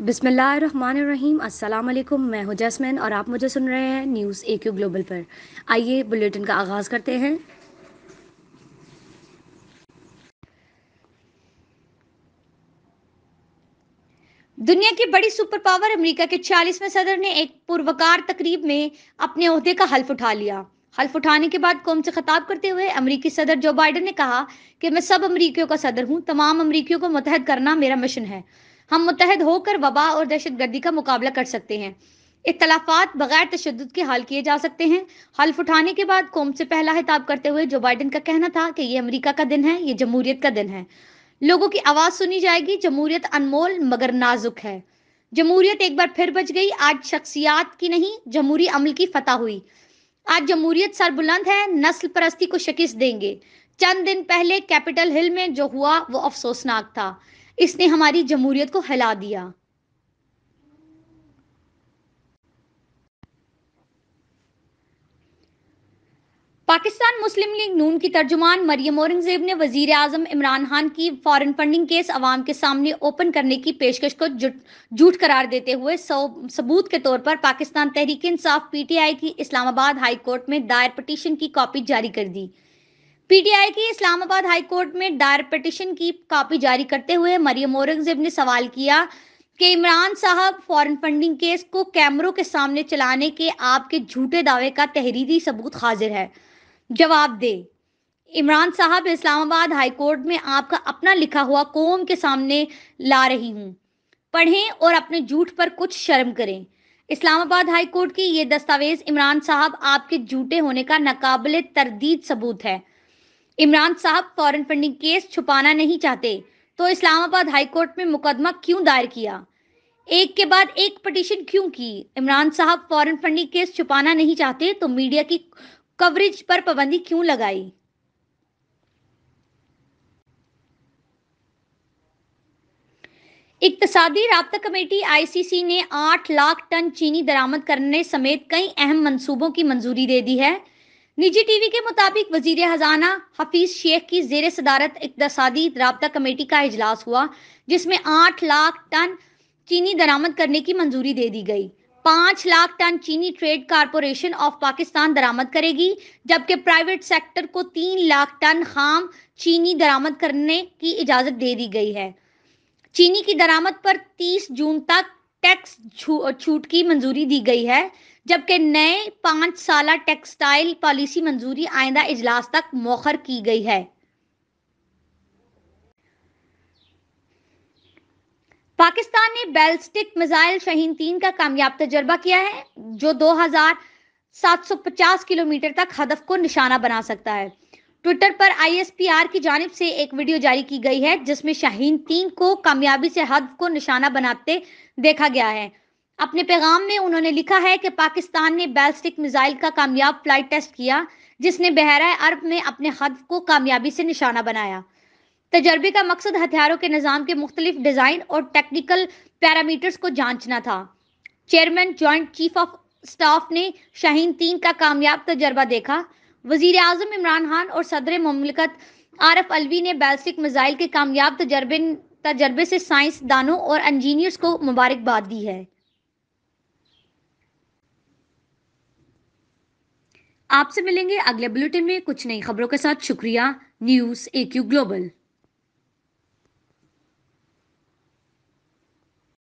बिस्मिल्लाहिर्रहमानिर्रहीम। अस्सलाम वालेकुम। मैं हूं जैस्मिन और आप मुझे सुन रहे हैं न्यूज़ AQ ग्लोबल पर। आइए बुलेटिन का आगाज़ करते हैं। दुनिया की बड़ी सुपर पावर अमेरिका के 40वें सदर ने एक पुरवकार तकरीब में अपने ओहदे का हल्फ उठा लिया। हल्फ उठाने के बाद कौम से खिताब करते हुए अमेरिकी सदर जो बाइडन ने कहा कि मैं सब अमरीकियों का सदर हूं, तमाम अमरीकियों को मुत्तहद करना मेरा मिशन है। हम मुत्तहद होकर वबा और दहशतगर्दी का मुकाबला कर सकते हैं। इख्तलाफात बगैर तशद्दुद के हल किए जा सकते हैं। हल्फ उठाने के बाद कौम से पहला खिताब करते हुए जो बाइडन का कहना था कि ये अमेरिका का दिन है, ये जमहूरियत का दिन है। लोगों की आवाज सुनी जाएगी। जमहूरियत अनमोल मगर नाजुक है। जमहूरियत एक बार फिर बच गई। आज शख्सियात की नहीं, जमहूरी अमल की फतह हुई। आज जमहूरियत सरबुलंद है, नस्ल परस्ती को शिकस्त देंगे। चंद दिन पहले कैपिटल हिल में जो हुआ वो अफसोसनाक था। इसने हमारी जमहूरियत को हिला दिया। पाकिस्तान मुस्लिम लीग नून की तर्जुमान मरियम औरंगजेब ने वजीर आजम इमरान खान की फॉरेन फंडिंग केस अवाम के सामने ओपन करने की पेशकश को झूठ करार देते हुए सबूत के तौर पर पाकिस्तान तहरीक इंसाफ PTI की इस्लामाबाद हाई कोर्ट में दायर पिटीशन की कॉपी जारी कर दी। PTI की इस्लामाबाद हाई कोर्ट में दायर पिटीशन की कॉपी जारी करते हुए मरियम औरंगजेब ने सवाल किया कि इमरान साहब फॉरेन फंडिंग केस को कैमरों के सामने चलाने के आपके झूठे दावे का तहरीरी सबूत हाजिर है। जवाब दे। इमरान साहब, इस्लामाबाद हाई कोर्ट में आपका अपना लिखा हुआ कौम के सामने ला रही हूं। पढ़ें और अपने झूठ पर कुछ शर्म करें। इस्लामाबाद हाई कोर्ट की ये दस्तावेज इमरान साहब आपके झूठे होने का नाकाबिले तरदीद सबूत है। इमरान साहब फॉरेन फंडिंग केस छुपाना नहीं चाहते तो इस्लामाबाद हाई कोर्ट में मुकदमा क्यों दायर किया? एक के बाद एक पिटीशन क्यों की? इमरान साहब फॉरेन फंडिंग केस छुपाना नहीं चाहते तो मीडिया की कवरेज पर पाबंदी क्यों लगाई? इक्तसादी राब्ता कमेटी ICC ने 8 लाख टन चीनी दरामद करने समेत कई अहम मंसूबों की मंजूरी दे दी है। निजी टीवी के मुताबिक वजीर खजाना हफीज शेख की जेर सदारत इक्तसादी राब्ता कमेटी का इजलास हुआ, जिसमें 8 लाख टन चीनी दरामद करने की मंजूरी दे दी गई। 5 लाख टन चीनी ट्रेड कारपोरेशन ऑफ पाकिस्तान दरामद करेगी, जबकि प्राइवेट सेक्टर को 3 लाख टन खाम चीनी दरामद करने की इजाजत दे दी गई है। चीनी की दरामद पर 30 जून तक टैक्स छूट की मंजूरी दी गई है, जबकि नए 5 साला टेक्सटाइल पॉलिसी मंजूरी आइंदा इजलास तक मौखर की गई है। पाकिस्तान ने बैलिस्टिक मिसाइल शाहीन-3 का कामयाब तजर्बा किया है, जो 2750 किलोमीटर तक हदफ को निशाना बना सकता है। ट्विटर पर ISPR की जानिब से एक वीडियो जारी की गई है, जिसमें शाहीन-3 को कामयाबी से हदफ को निशाना बनाते देखा गया है। अपने पैगाम में उन्होंने लिखा है कि पाकिस्तान ने बैलिस्टिक मिसाइल का कामयाब फ्लाइट टेस्ट किया, जिसने बहरा अरब में अपने हदफ को कामयाबी से निशाना बनाया। तजर्बे का मकसद हथियारों के निज़ाम के मुख्तलिफ डिज़ाइन और टेक्निकल पैरामीटर्स को जांचना था। Chairman joint chief of staff ने शाहीन-3 का कामयाब तजर्बा देखा। वजीर आजम इमरान खान और सदर मुमलिकत आरफ अलवी ने बैलिस्टिक मिसाइल के कामयाब तजर्बे से साइंसदानों और इंजीनियर्स को मुबारकबाद दी है। आपसे मिलेंगे अगले बुलेटिन में कुछ नई खबरों के साथ। शुक्रिया। News AQ global.